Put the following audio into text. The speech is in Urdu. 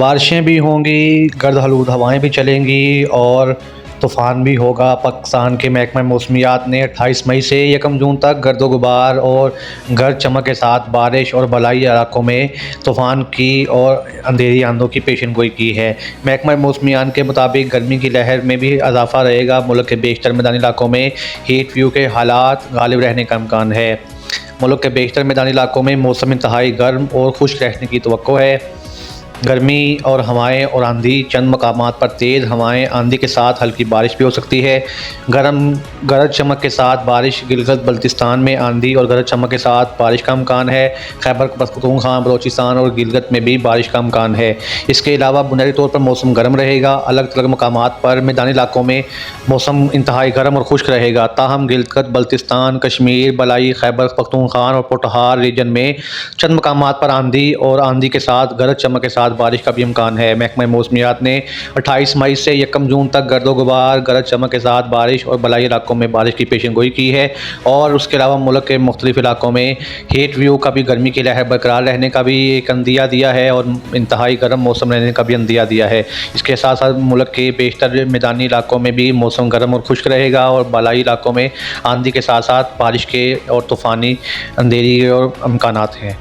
بارشیں بھی ہوں گی، گرد آلود ہوائیں بھی چلیں گی اور طوفان بھی ہوگا۔ پاکستان کے محکمہ موسمیات نے 28 مئی سے 1 جون تک گرد و غبار اور گرج چمک کے ساتھ بارش اور بالائی علاقوں میں طوفان کی اور اندھیری آندھوں کی پیشن گوئی کی ہے۔ محکمہ موسمیات کے مطابق گرمی کی لہر میں بھی اضافہ رہے گا۔ ملک کے بیشتر میدانی علاقوں میں ہیٹ ویو کے حالات غالب رہنے کا امکان ہے۔ ملک کے بیشتر میدانی علاقوں میں موسم انتہائی گرم اور خشک رہنے کی توقع ہے۔ گرمی اور ہوائیں اور آندھی، چند مقامات پر تیز ہوائیں، آندھی کے ساتھ ہلکی بارش بھی ہو سکتی ہے۔ گرج چمک کے ساتھ بارش، گلگت بلتستان میں آندھی اور گرج چمک کے ساتھ بارش کا امکان ہے۔ خیبر پختونخوا، بلوچستان اور گلگت میں بھی بارش کا امکان ہے۔ اس کے علاوہ بنیادی طور پر موسم گرم رہے گا۔ الگ الگ مقامات پر میدانی علاقوں میں موسم انتہائی گرم اور خشک رہے گا، تاہم گلگت بلتستان، کشمیر، بالائی خیبر پختونخوا اور پوٹھار ریجن میں چند مقامات پر آندھی اور آندھی کے ساتھ گرج چمک کے ساتھ بارش کا بھی امکان ہے۔ محکمہ موسمیات نے 28 مئی سے 1 جون تک گرد و غبار، گرج چمک کے ساتھ بارش اور بالائی علاقوں میں بارش کی پیشن گوئی کی ہے، اور اس کے علاوہ ملک کے مختلف علاقوں میں ہیٹ ویو کا بھی، گرمی کی لہر برقرار رہنے کا بھی ایک عندیہ دیا ہے اور انتہائی گرم موسم رہنے کا بھی عندیہ دیا ہے۔ اس کے ساتھ ساتھ ملک کے بیشتر میدانی علاقوں میں بھی موسم گرم اور خشک رہے گا اور بالائی علاقوں میں آندھی کے ساتھ ساتھ بارش کے اور طوفانی اندھیری اور امکانات ہیں۔